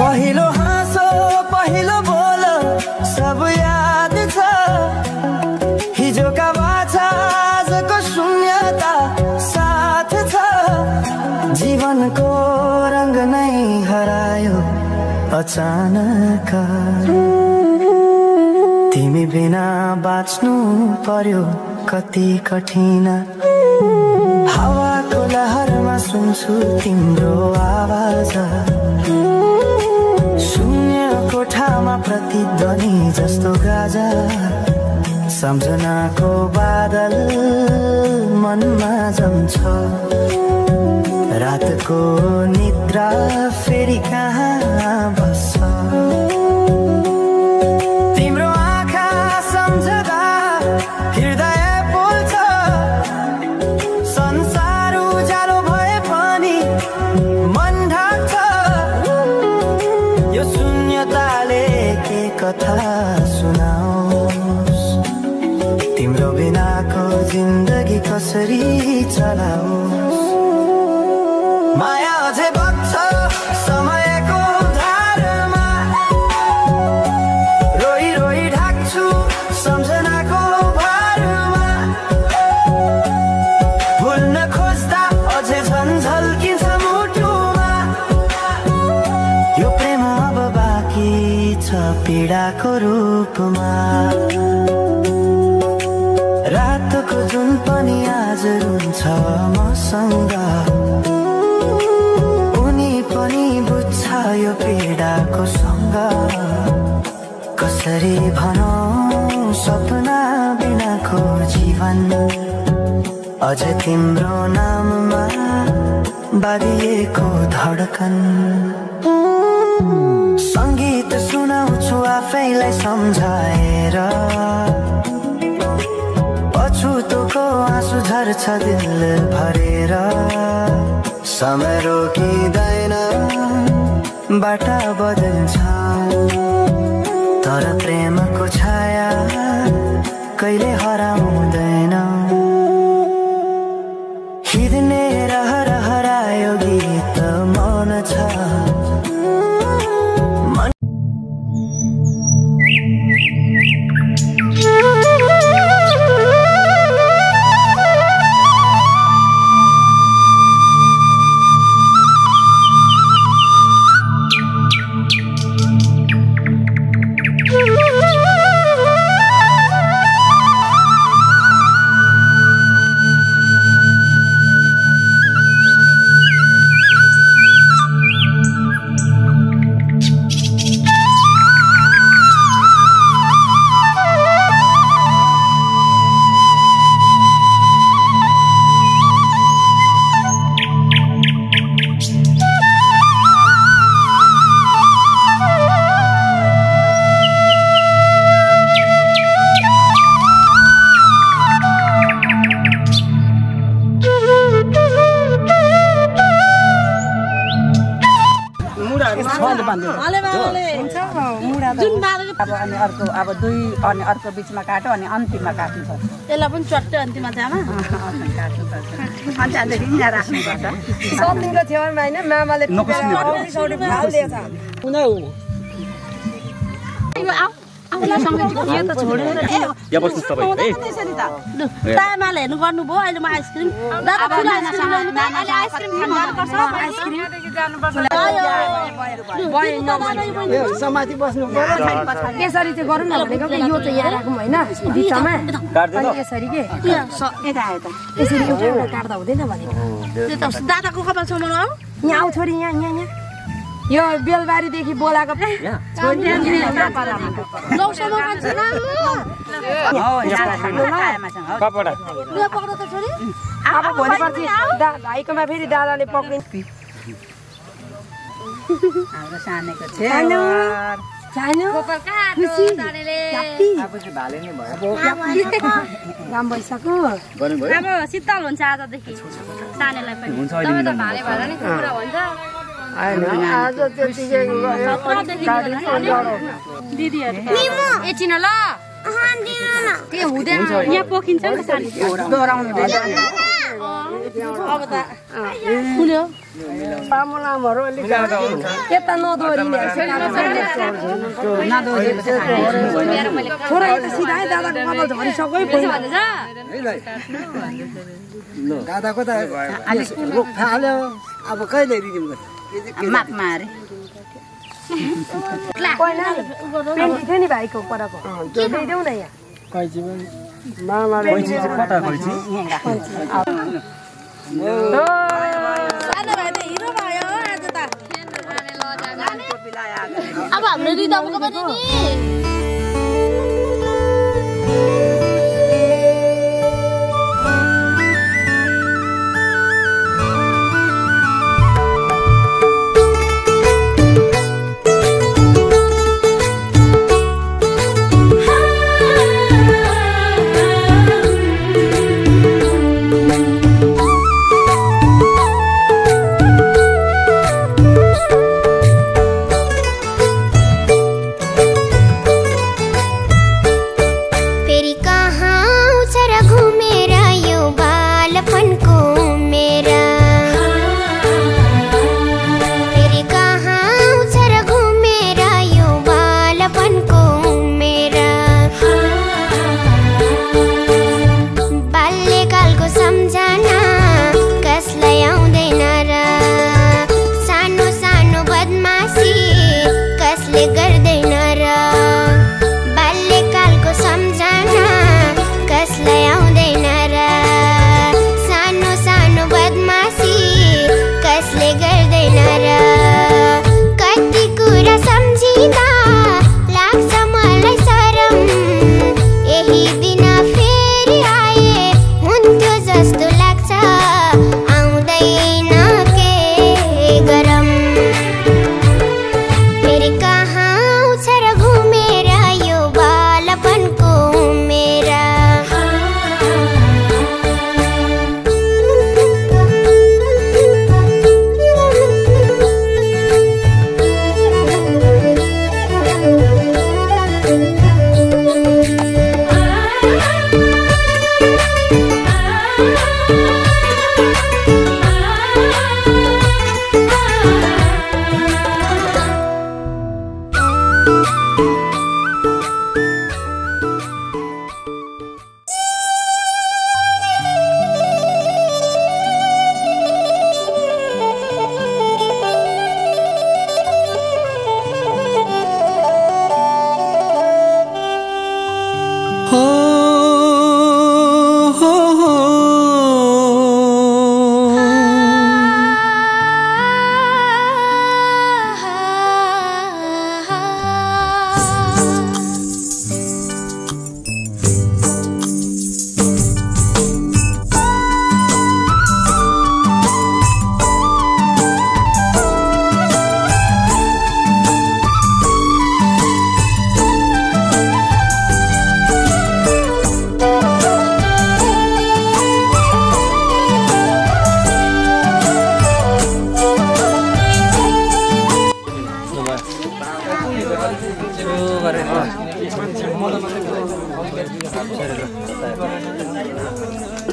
पहिलो हाँसो पहिलो बोल सब याद छ हिजोका बाछा आजको शून्यता साथ छ जीवनको रंग नै हरायो अचानक तिमी बिना बाँच्नु पर्यो कति कठिन हावाको लहरमा सुन्छु तिम्रो आवाज शून्य कोठामा प्रतिध्वनि जस्तो गाजा सम्झनाको बादल मनमा जम्छ रातको निद्रा फेरि कहाँ बस्छ तिम्रो आँखा सम्झदा हृदय बोल्छ संसार उज्यालो भए पनि मन ढाक्छ यो शून्यताले के कथा सुनाओस् तिम्रो बिनाको जिन्दगी कसरी चलाओस् माया अझै बग्छ समयको धारमा रोई रोई ढाक्छु सम्झनाको भारमा भुल्न खोज्दा अझै झल्किन्छ मुटुमा यो प्रेम अब बाँकी छ पीडाको रूपमा रातको जुन पनि आज रुन्छ मसँग उनी पनि बुझ्छ यो पीडाको सँग कसरी भनौं सपना बिनाको जीवन अझ तिम्रो नाममा बाँधिएको धडकन संगीत सुनाउँछु आफैलाई सम्झाएर पछुतोको आँसु झर्छ दिल भरेर समय रोकिँदैन बाटा बदल्छ तर प्रेमको छाया कहिले हराउँदैन हिँड्ने रहर हरायो गीत मौन छ अब दुई अनि अर्को बिचमा काट्यो अनि अन्तिममा काट्नुपर्छ यसलाई पनि चट्टै अन्तिममा जामा काट्नुपर्छ अनि त्यहाँदेखि यहाँ राख्नुपर्छ सब्जीको छेउमा हैन मामाले सौडी फाल्दिएछ यो त छोडेर यहाँ बस्नु तपाईँ है तामाले हेर्नु गर्नुभयो अहिले म आइसक्रिम दादा खुला अहिले आइसक्रिम खानुपर्छ आइसक्रिम समाति बस्नु पर्यो यसरी चाहिँ गरौँ न भनेको कि यो चाहिँ यहाँ राखौँ हैन बिचमा अनि यसरी के यता यता यसरी एउटा एउटा काट्दा हुँदैन भनेको त्यो त दादाको कपालसम्म आऊ यहाँ आऊ छोरी यहाँ यहाँ यहाँ यो बेलबारीदेखि बोलाको अब भोलि पर्सि भाइकोमा फेरि दादाले पक्रिन्छ हाम्रो सानेको छेउ राम भइसक्यो अब शीतल हुन्छ आजदेखि सानेलाई पनि तपाईँ त भाले भएर नि कुरा भन्छ आज त्यतिकै दिदीहरु एकछिन ल के हुँदैन यहाँ पोखिन्छ नि त सानी दोहोऱ्याउनु अब त खुल्यो पामुलामहरु अलिक यता नदोरिने छोरा यता सिधाइ दादाको कपाल झरिसकै दादाको त रोग थाल्यो अब कहिले रिडिम गर्छ माघमा अरे पेन्टी थियो नि भाइको परको त्यो दिइदेऊ न यहाँ कैची पनि मामाले कैची चाहिँ कता कैची सानो भाइ त हिरो भयो आज त अब हाम्रो रिदमको पनि नि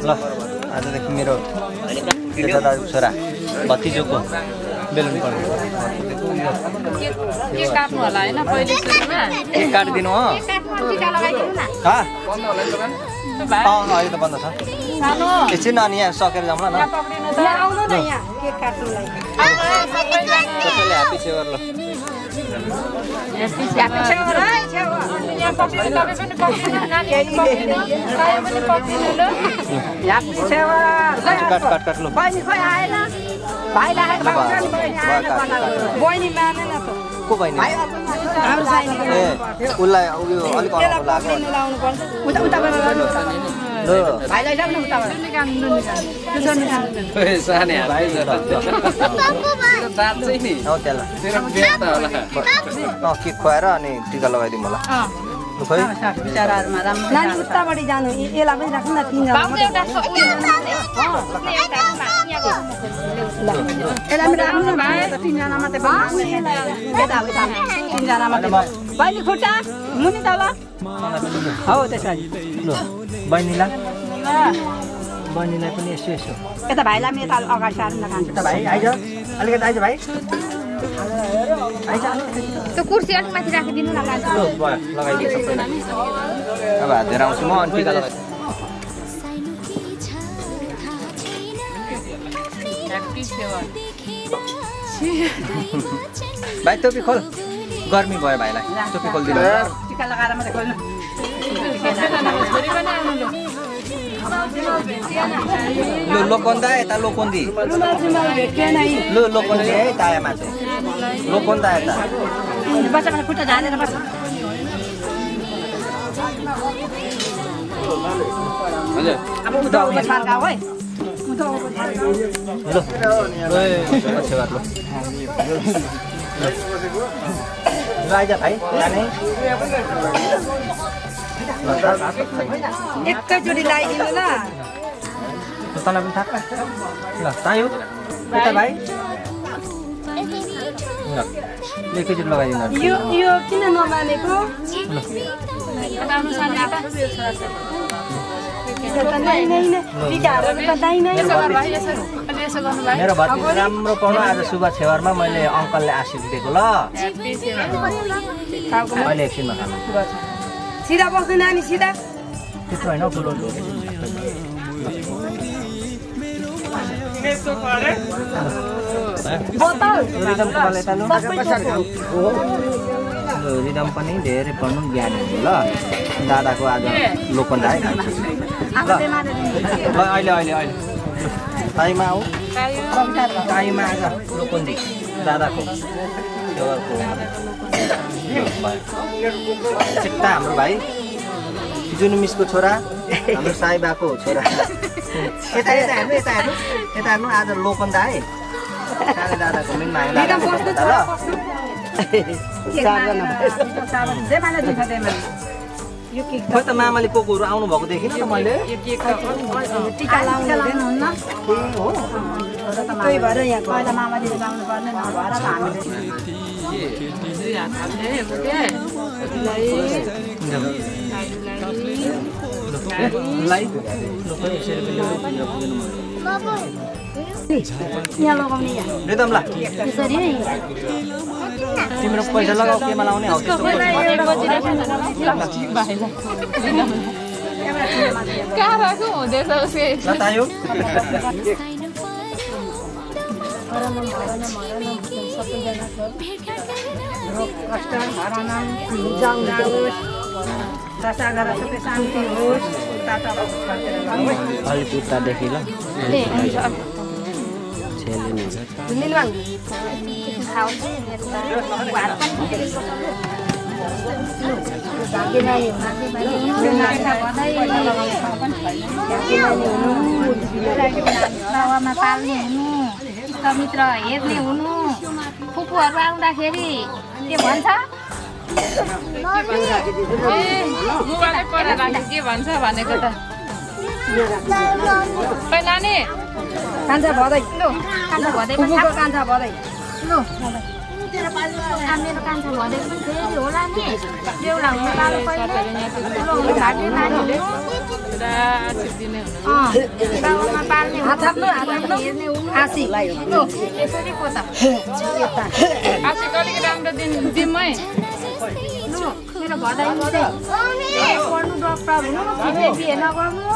ल आजदेखि मेरो दादाको छोरा भतिजोको बेलुन पर्नु के काट्नु होला हैन पहिले सुरुमा केक काटिदिनु हो टीका लगाइदिनु न हा अहिले त बन्द छ सानो एकछिन नानी यहाँ सकेर जाउँला न पक्रिनु त यहाँ आउनु न यहाँ केक काट्नुलाई सबैले ह्यापी सेवर ल यहाँ पक्रिनु तपाईँ पनि पक्रिनु नानीहरू पक्रिनु तपाईँ पनि पक्रिनु ल ह्यापी सेवा काट काट काट ल बहिनी खोइ आएन भाइलाई बहिनी मानेन त को बहिनी ए उसलाई उयो अलिक अगाडि लाग्यो लाउनु पर्छ उता उता गर्नु ल भाइलाई जाऊ न उता निकाल्नु निकाल्नु साने भाइ साँच्चै नि हो त्यसला तेरो बिहा त होला केक खुवाएर अनि टिका लगाइदिउँ होला लु खोइ बिचाराहरुमा राम्रो नानी उताबाट जानु यसलाई पनि राख्नु न तीनजना बाबु एउटा उयो यसलाई पनि राख्नु न भाइ तीनजना मात्रै बस्नु यता उता तीनजना मात्रै बहिनी खुट्टा मुनि तल हौ त्यसरी ल बहिनीलाई बहिनीलाई पनि यसो यसो यता भाइलाई पनि यता अगाडि सार्नु नखान्छ त भाइ आइज अलिकति आइज भाइ त्यो कुर्सी अलिक माथि राखिदिनु न लान्छु ल भयो लगाइदिए सबैलाई अब हात धुएर आउँछु म अनि टिका लगाइदिन्छु भाइ टोपी खोल गर्मी भयो भाइलाई टोपी खोलिदिनु टिका लगाएर मात्रै खोल्नु लु लोकन्दा यता लोकन्दी लु लोकन्दी है तायामा चाहिँ लोकन्दा यता बच्चाको खुट्टा झारेर बस्छ अब उता उता छर्काऊ है आइज भाइ जाने एकैचोटि लगाइदिनु ल तँलाई पनि थाहा ल चाहियो यता भाइ ल एकैचोटि लगाइदिनु यो किन नमानेको मेरो भतिज राम्रो पाउनु आज शुभ छेवारमा मैले अङ्कलले आशिष दिएको ल अहिले एकछिनमा खानु सिधा बस्नु नानी सिधा त्यस्तो होइन ठुलो रिदम पनि धेरै पढ्नु ज्ञानी हो ल दादाको आज लोकन्दा है ल अहिले अहिले अहिले ताईमा आऊ ताईमा आज लोकन्दी दादाको चिट्टा हाम्रो भाइ जुन मिसको छोरा हाम्रो साइबाको छोरा यता यता हेर्नु यता हेर्नु यता हेर्नु आज लोकन्दा है सानो दादाको पनि माया ल खोइ त मामाले कोकोहरू आउनु भएको देखिन त मैले टिका लाउनुहुन्न त्यही भएर यहाँ पहिला मामाले लाउनु पर्ने नभएर यहाँ लगाउने रिदम ल तिम्रो पैसा लगाऊ केमा लाउने हौ त्यस्तो कहाँ राख्नु हुँदैछ उसले बतायो अलिक उतादेखि ल पाल्ने हुनु मित्र हेर्ने हुनु फुपूहरू आउँदाखेरि के भन्छ के भन्छ भनेको त नानी कान्छा भदै कान्छा भदै कान्छा भदै मेरो कान्छा भदै पनि फेरि होला नि बेहुला हुनु लानु पहिले ठुलो हुनु घाटे नानी गाउँमा पाल्ने हेर्ने हुनु आसी यसरी पो त आसी अलिक राम्रो दिउँ है मेरो भदाइमा चाहिँ पढ्नु डक्टर हुनु बिहे नगर्नु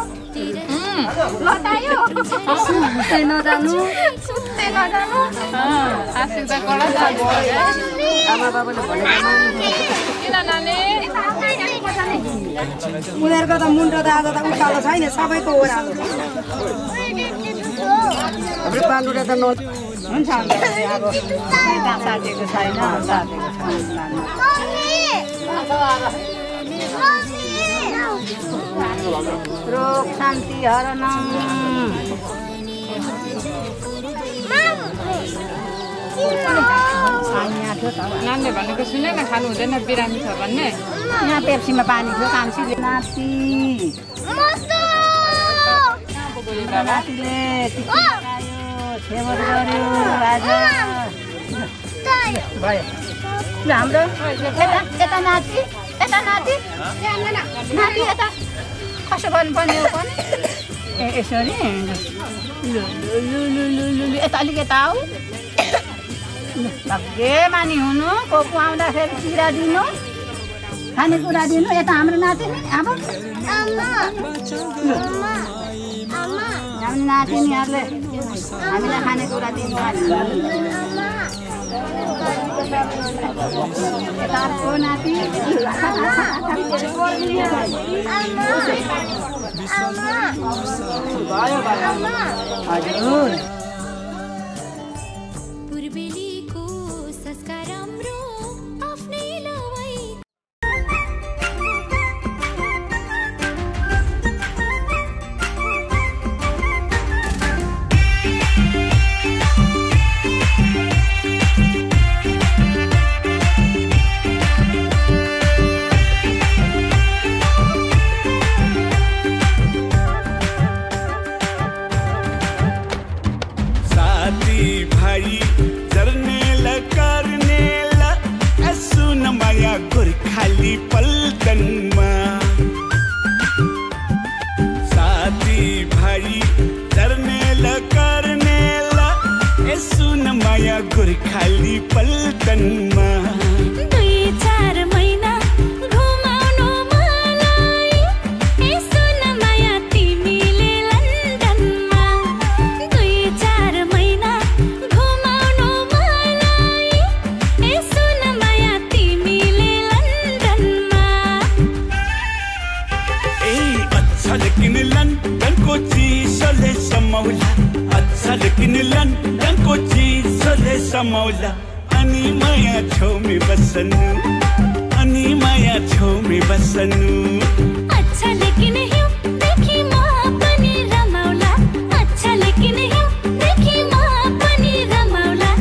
लतायो सुत्दै नजानु आसी त कडा आमा बाबाले भनेको किन नानी उनीहरूको त मुन्टो त आज त उकालो छैन सबैको ओह्रालो हाम्रो पालुटा त हुन्छ अब साथीको छैन रोग शान्ति हरणम नानीले भनेको सुने न खानु हुँदैन बिरामी छ भन्ने यहाँ पेप्सीमा पानी थियो कान्छीले नाति नातिले सेवन गर्यो आज भयो हाम्रो यता नाति नाति यता कसो गर्नुपर्ने हो पनि यसरी यता अलिक यता आऊ के मानी हुनु को आउँदाखेरि चिरा दिनु खानेकुरा दिनु यता हाम्रो नातिनी अब हाम्रो नातिनीहरूले हामीलाई खानेकुरा दिनु यताको नाति हजुर पूर्वेलीको संस्कार राम्रो आफ्नै लवाई गोर्खाली पल्टनमा साथी भाइ चर्नेल कर्नेल यसो न माया गोर्खाली पल्टनमा 2-4 महिना घुमाउनु मलाई यसो न माया तिमीले लन्डनमा 2-4 महिना घुमाउनु मलाई यसो न माया तिमीले लन्डनमा ए अच्छा लेकिन लन्डनको चिसोले समाउला अच्छा लेकिन लन्डनको चिसोले समाउला अनि माया छेउमै बस्नु अनि माया छेउमै बस्नु अच्छा लेकिन हिउँ देखि म पनि रमाउला अच्छा लेकिन हिउँ देखि म पनि रमाउला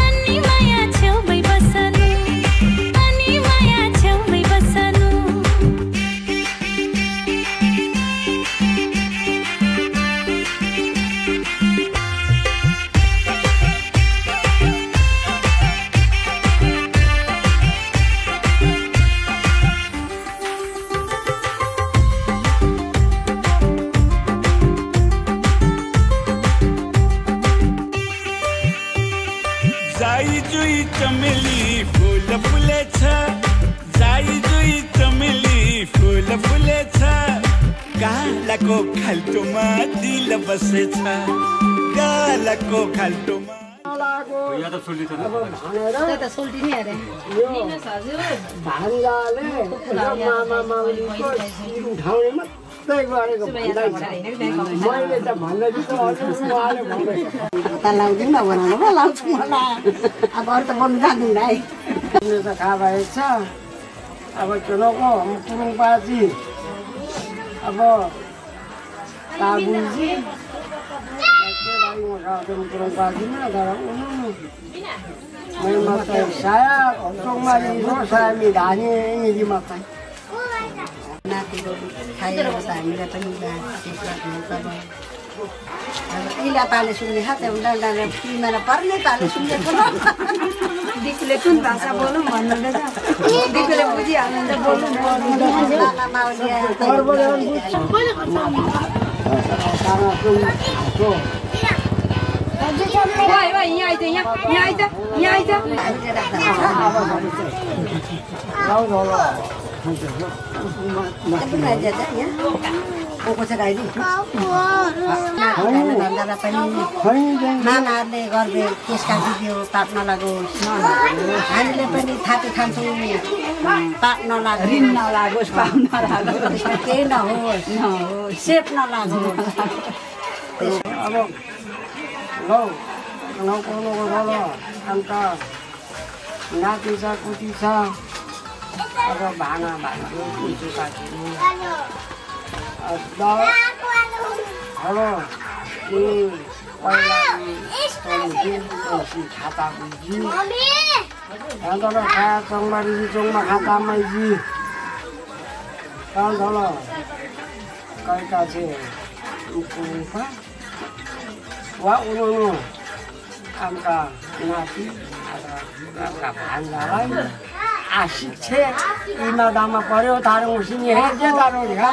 अनि माया छेउमै बस्नु अनि माया छेउमै बस्नु जाई जुई चमेली फूल फुलेछ जाई जुई चमेली फूल फुलेछ गालाको खाल्टोमा दिल बसेछ गालाको खाल्टोमा भान्जाले मामा माउलीको शिर उठाउने मात्रै गरेको भन्दैछ मैले त भन्दैछु त हजुर उहाँले भन्दैछ त लाउँदिन न बनाउनु पो लाउँछु मलाई अब अरू त बोल्नु जान्दिनँ है तिमीले त थाहा भएछ अब चुनावको पुरुङपाजी अब काबुजी पुरुङपाजीमा तर मैले मात्रै साया चोङमा लिनु साया धानी यिनी मात्रै नातिको खाएर त हामीलाई पनि इला पाले सुन्ने खाते उनीहरूले तिमीलाई पर्ने पाले सुन्नेको दिकुले कुन भाषा बोलौँ भन्नुहुँदैछ दिकुले बुझिहाल्नुहुन्छ बोल्नु यहाँ आइज मामाहरूले गर्दै त्यसका भिडियो पाट नलागोस् हामीले पनि थापी खान्छौँ पाट नलागोस् ऋण नलागोस् पाप नलागोस् केही नहोस् सेप नलागोस् अब गाउँको अन्त नाति छ कुटी छ अब भाँगा भाँच्यो कुचो काट्यो हेलो पहिला खाता बुझी अन्त खाया चोङमा चोङमा खातामै जी अन्त कहिका चाहिँ वा उनीहरू आमका नाति आमका भान्जालाई आशिक छे इमा दामा पर्यो तारो उसिनी हे जे तारो ढा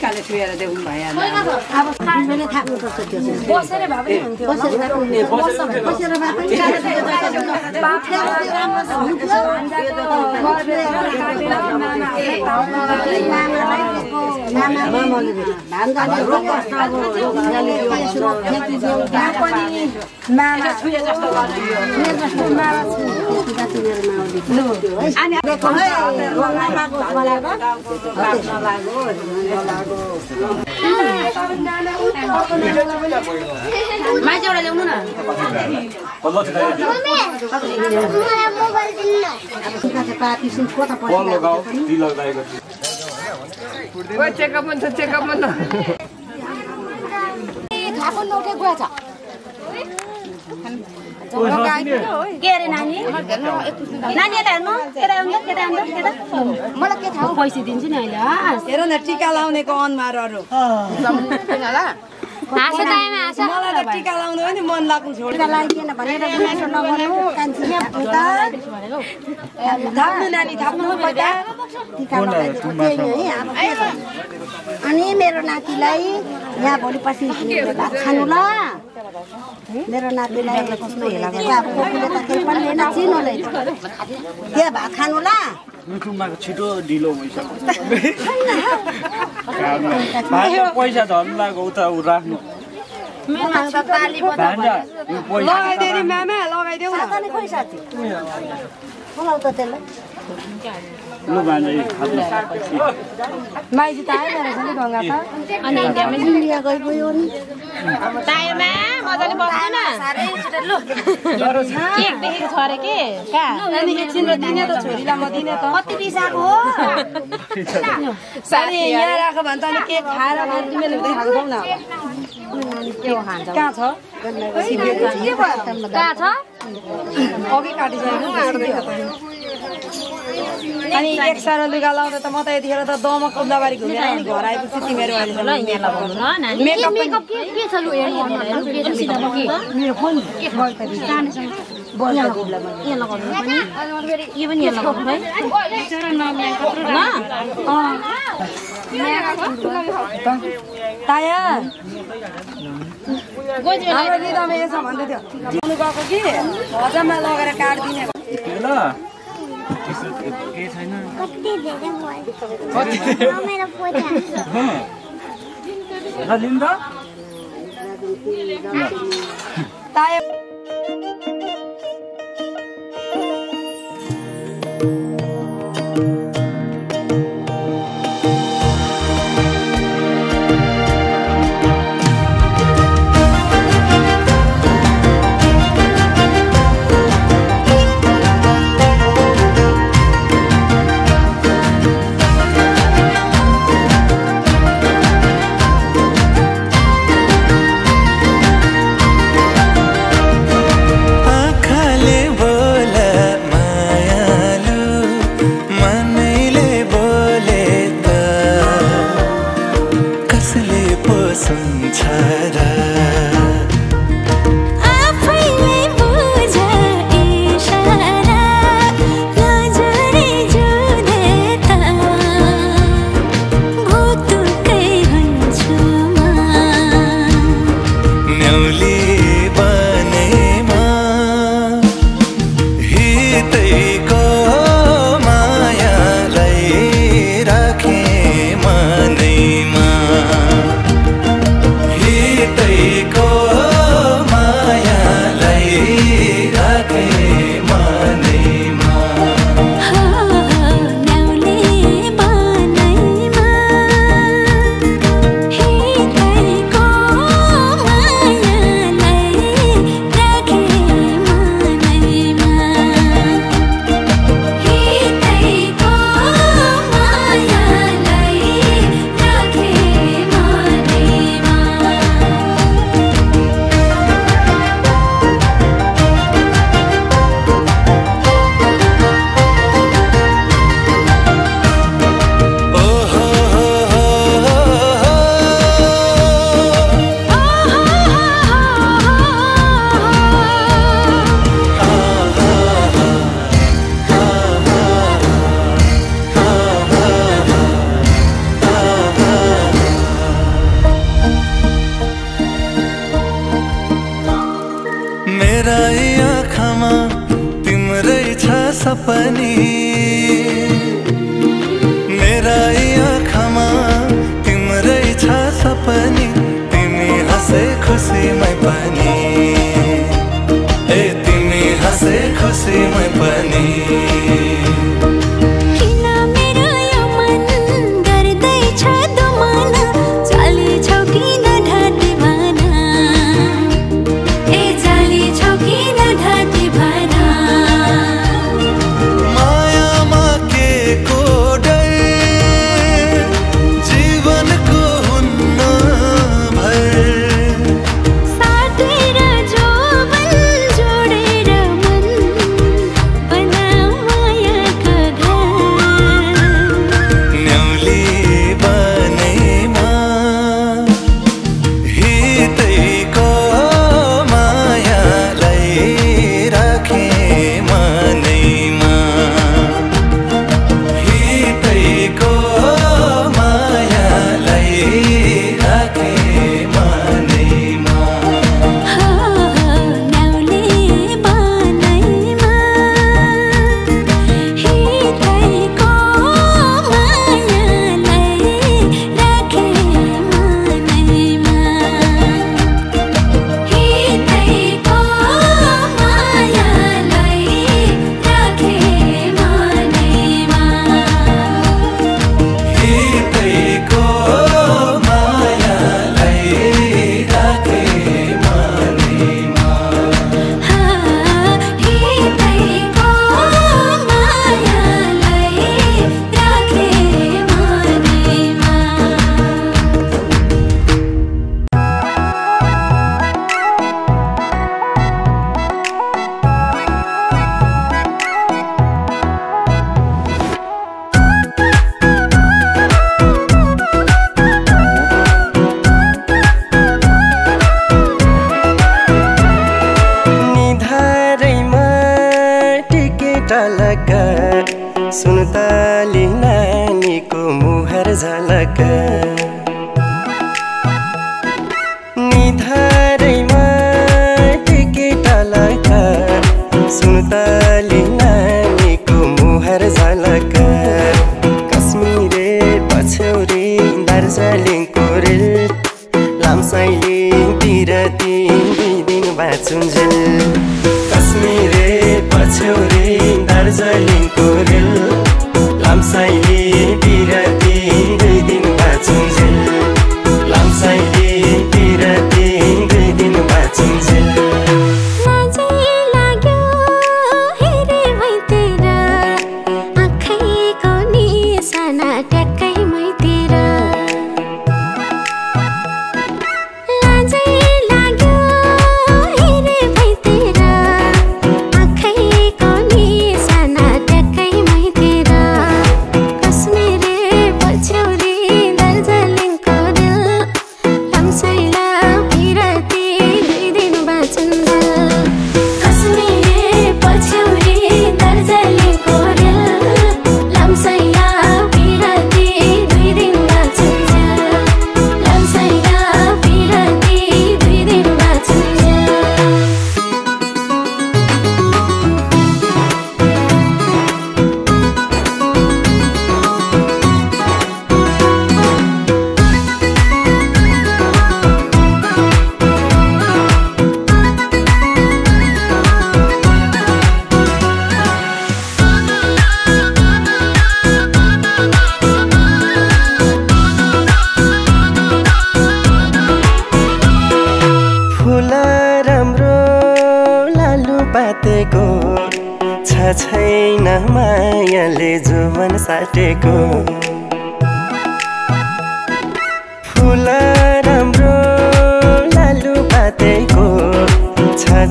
काले छुएर देऊ भइहाल्यो अब तिमीले थाक्नु पर्छ त्यो बसेर भए पनि हुन्थ्यो बसेर भए पनि बाफले राम्रो छ मान्छे एउटा ल्याउनु न चेकअप मन के अरे नानी नानी यता हेर्नु केटा मलाई के थाहा पैसा दिन्छु नि अहिले हेर न टीका लाउनेको अनुहारहरू मलाई त टीका लाउनु पनि मन लाग्नु छोड्यो लाग्दैन भनेर बिनासो नगर्नु कान्छी थाप्नु नानी थाप्नु पैसा टीका लगाइदिएको त्यही है अब के छ अनि मेरो नातिलाई यहाँ भोलि पछि भात खानु ल मेरो नातिलाई कस्तो हेला गर्छ अब कोहीले त केही पनि लिएन चिनो लै त्यहाँ भात खानु ल युट्युबमा छिटो ढिलो भइसक्यो पैसा झर्नु उता राख्नु लगाइदियो नि मामा लगाइदेऊ न खोइ साथी बोलाउ त त्यसलाई माइजी त आएन रहेछ नि ढङ्गा त अनि इन्डिया गइगयो नि टाइममा मजाले बस्नु न साह्रै छिटो लु केक देखेको छ अरे के अनि एकछिन र दिने त छोरीलाई म दिने त कति रिसाको हो सारी यहाँ राख भने त अनि केक खाएर तिमीले हुँदै खान्छौ न कहाँ छ कहाँ छ अघि काटिसकेको अनि एक सानो लुगा लाउँदा त म त यतिखेर त दमक कुब्दाबारी घुमेर अनि घर आएपछि तिमीहरू मेकअप के छ लु मेरो फोन यहाँ लगाउनु पनि यो पनि यहाँ लगाउनु है ताया हाम्रो गीतमा यसो भन्दै थियो आउनु गएको कि हजाममा लगेर काट्दिने केही छैन ताया सपनी मेरा आँखामा तिम्रै छ सपनी तिमी हाँसे खुसीमै पनि ए तिमी हाँसे खुसीमै पनि सुनताली नानीको मुहार झलक निधारैमा टिकेट लका सुनताली नानीको मुहार झलक कश्मीरे पछौरी दार्जिलिङको रेल लामसाइले बिरती 2 दिन बाँचुन्जेल कश्मीरे पछौरी दार्जिलिङको रेल लामसाइले बिरती 2 दिन बाँचुन्जेल लामसाइले बिरती 2 दिन बाँचुन्जेल छैन मायाले जुवन साटेको फुल राम्रो लालु पातेको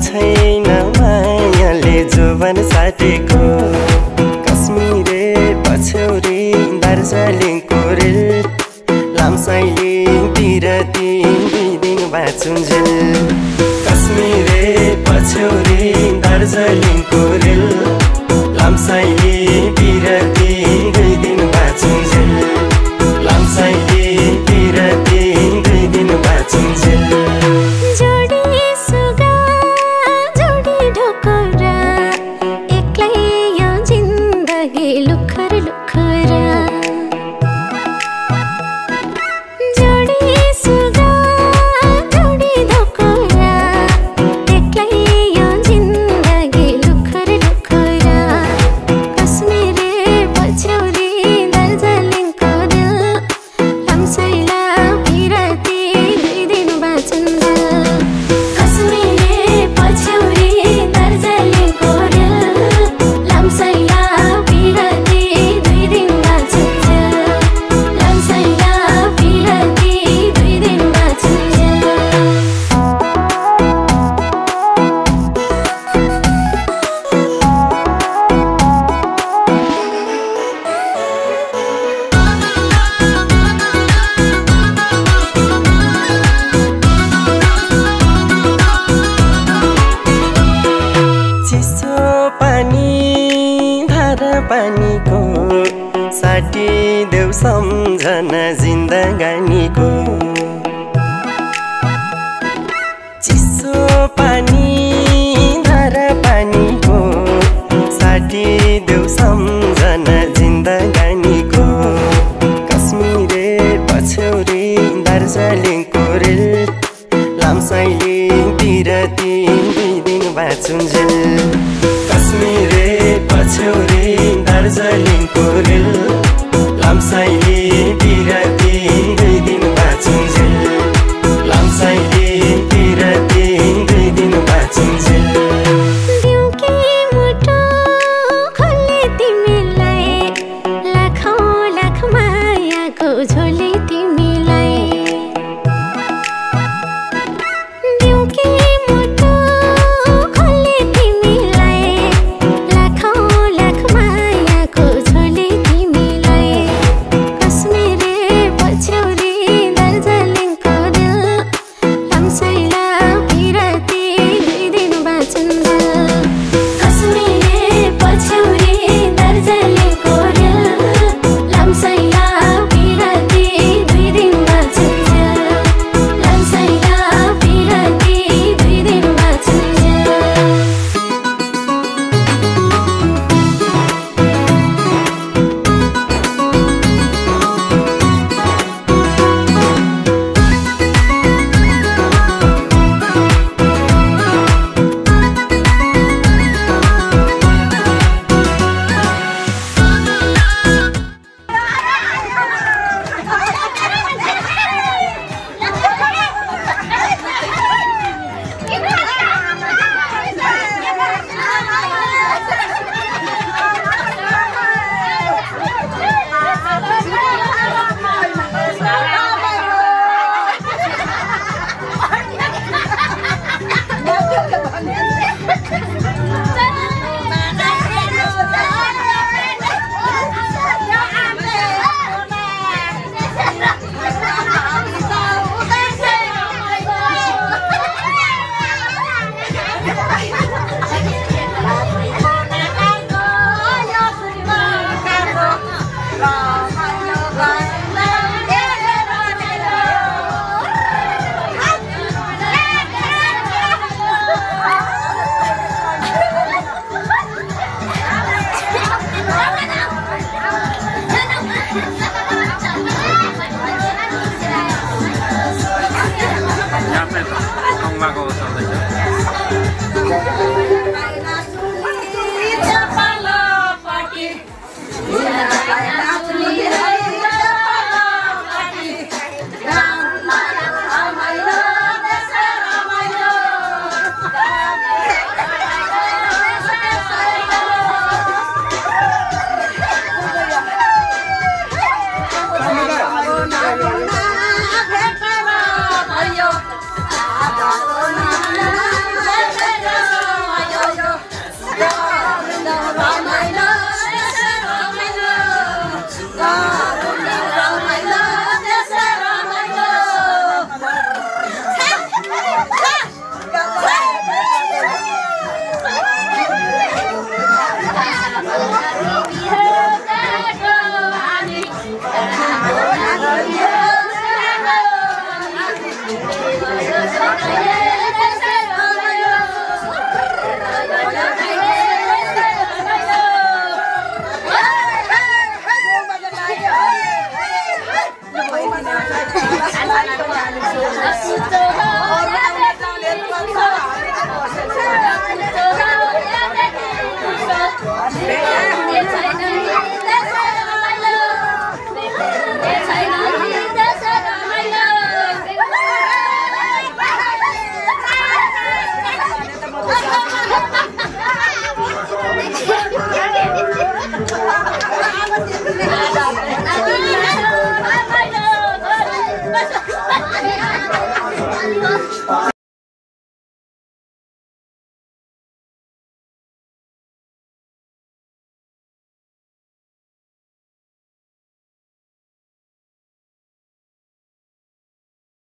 छैन मायाले जुवन साटेको कश्मीरे पछौरी दार्जिलिङको रेल लामसाइले बिरती 2 दिन बाँचुन्जेल कश्मीरे पछौरी दार्जिलिङको रेल लामसाइले बिरती 2 दिन बाँचुन्जेल लामसाइले बिरती 2 दिन बाँचुन्जेल जोडी सुगा जोडी ढोकरा एक्लै यो चिसो पानी धारा पानीको साटी देऊ सम्झना जिन्दगानीको